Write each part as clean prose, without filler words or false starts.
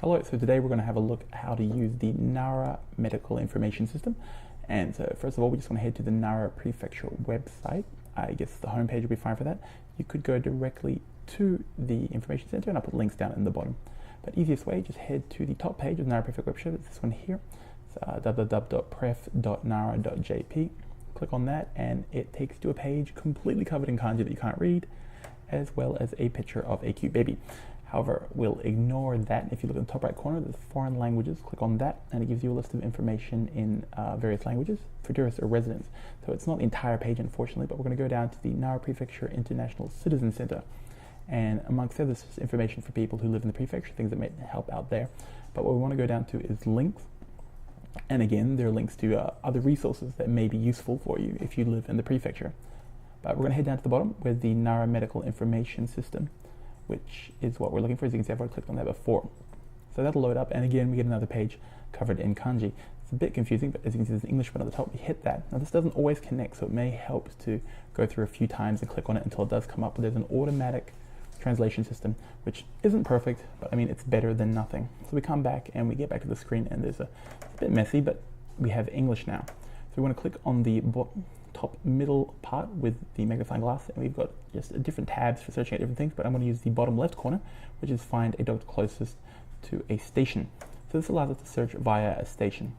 Hello, so today we're going to have a look at how to use the Nara medical information system. And so first of all, we just want to head to the Nara Prefecture website. I guess the homepage will be fine for that. You could go directly to the information center and I'll put links down in the bottom. But easiest way, just head to the top page of the Nara Prefecture website. It's this one here. It's www.pref.nara.jp. Click on that and it takes you to a page completely covered in kanji that you can't read, as well as a picture of a cute baby. However, we'll ignore that. If you look in the top right corner, there's foreign languages. Click on that, and it gives you a list of information in various languages for tourists or residents. So it's not the entire page, unfortunately, but we're going to go down to the Nara Prefecture International Citizen Center. And amongst others, this is information for people who live in the prefecture, things that may help out there. But what we want to go down to is links. And again, there are links to other resources that may be useful for you if you live in the prefecture. But we're going to head down to the bottom with the Nara Medical Information System, which is what we're looking for. As you can see, I've already clicked on that before. So that'll load up, and again, we get another page covered in kanji. It's a bit confusing, but as you can see, there's an English button at the top. We hit that. Now, this doesn't always connect, so it may help to go through a few times and click on it until it does come up. But there's an automatic translation system, which isn't perfect, but I mean, it's better than nothing. So we come back and we get back to the screen, and it's a bit messy, but we have English now. So we want to click on the top middle part with the magnifying glass, and we've got just different tabs for searching at different things, but I'm going to use the bottom left corner, which is find a doctor closest to a station. So this allows us to search via a station.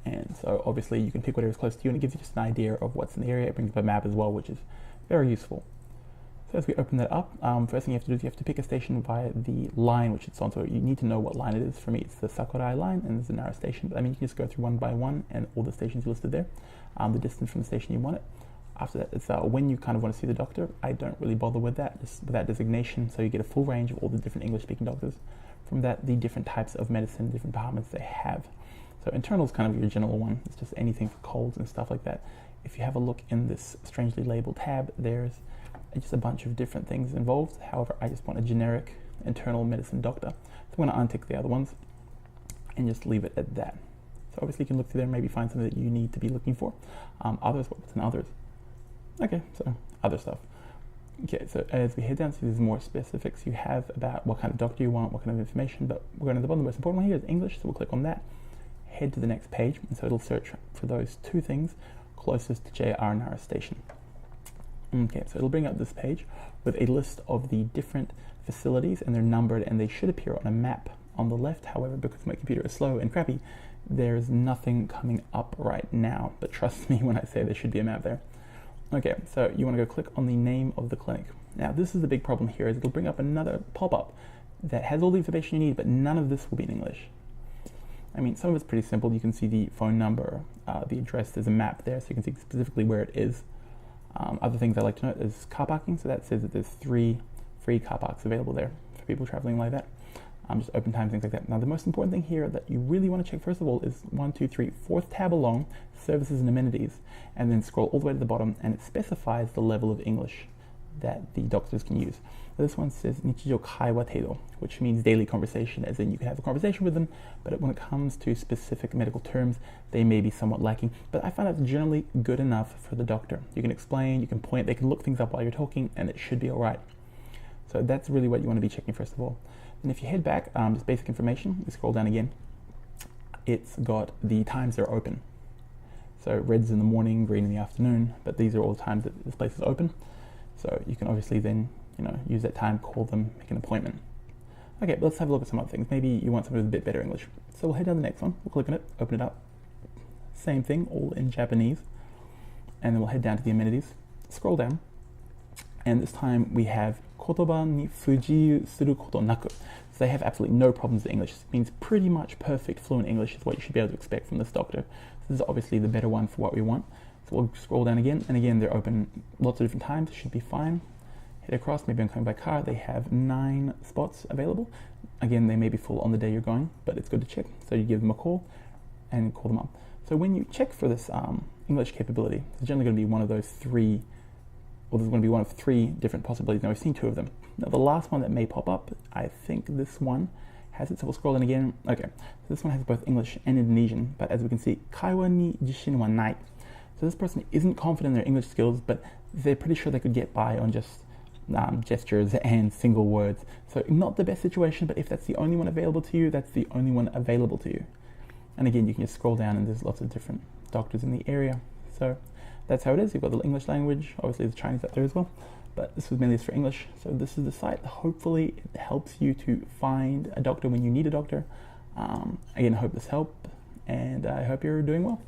And so obviously you can pick whatever is close to you, and it gives you just an idea of what's in the area. It brings up a map as well, which is very useful. So as we open that up, first thing you have to do is you have to pick a station via the line which it's on. So you need to know what line it is. For me, it's the Sakurai line, and there's the Nara station. But I mean, you can just go through one by one, and all the stations are listed there. The distance from the station you want it. After that, it's when you kind of want to see the doctor. I don't really bother with that, just with that designation. So you get a full range of all the different English-speaking doctors. From that, the different types of medicine, different departments they have. So internal is kind of your general one. It's just anything for colds and stuff like that. If you have a look in this strangely labeled tab, there's just a bunch of different things involved. However, I just want a generic internal medicine doctor. So I'm going to untick the other ones and just leave it at that. So obviously you can look through there and maybe find something that you need to be looking for. Others, what's in others? Okay, so other stuff. Okay, so as we head down, so there's more specifics you have about what kind of doctor you want, what kind of information, but we're going to the bottom. The most important one here is English, so we'll click on that, head to the next page, and so it'll search for those two things closest to JR Nara station. Okay, so it'll bring up this page with a list of the different facilities, and they're numbered, and they should appear on a map on the left. However, because my computer is slow and crappy, there's nothing coming up right now, but trust me when I say there should be a map there. Okay, so you want to go click on the name of the clinic. Now, this is the big problem here, is it'll bring up another pop-up that has all the information you need, but none of this will be in English. I mean, some of it's pretty simple. You can see the phone number, the address, there's a map there, so you can see specifically where it is. Other things I like to note is car parking, so that says that there's 3 free car parks available there for people traveling like that. Just open times, things like that. Now, the most important thing here that you really want to check first of all is 1, 2, 3, fourth tab along, services and amenities, and then scroll all the way to the bottom, and it specifies the level of English that the doctors can use. Now, this one says Nichijou Kaiwa Teido, which means daily conversation, as in you can have a conversation with them, but when it comes to specific medical terms, they may be somewhat lacking. But I find that's generally good enough for the doctor. You can explain, you can point, they can look things up while you're talking, and it should be all right. So that's really what you want to be checking first of all. And if you head back, just basic information, you scroll down again, it's got the times they're open. So red's in the morning, green in the afternoon, but these are all the times that this place is open. So you can obviously then, use that time, call them, make an appointment. Okay, but let's have a look at some other things. Maybe you want something with a bit better English. So we'll head down to the next one, we'll click on it, open it up. Same thing, all in Japanese. And then we'll head down to the amenities, scroll down, and this time we have言葉に不自由することなく. So they have absolutely no problems with English. It means pretty much perfect fluent English is what you should be able to expect from this doctor. This is obviously the better one for what we want. So we'll scroll down again, and again they're open lots of different times, should be fine. Head across, maybe I'm coming by car, they have 9 spots available. Again, they may be full on the day you're going, but it's good to check. So you give them a call and call them up. So when you check for this English capability, it's generally going to be one of those 3, well, there's going to be one of 3 different possibilities. Now, we've seen 2 of them. Now, the last one that may pop up, I think this one has it. So we'll scroll in again. Okay, so this one has both English and Indonesian, but as we can see, kaiwa ni jishin wa nai. So this person isn't confident in their English skills, but they're pretty sure they could get by on just gestures and single words. So not the best situation, but if that's the only one available to you, that's the only one available to you. And again, you can just scroll down and there's lots of different doctors in the area. So that's how it is. You've got the English language, obviously the Chinese up there as well, but this was mainly for English. So this is the site. Hopefully it helps you to find a doctor when you need a doctor. Again, I hope this helped, and I hope you're doing well.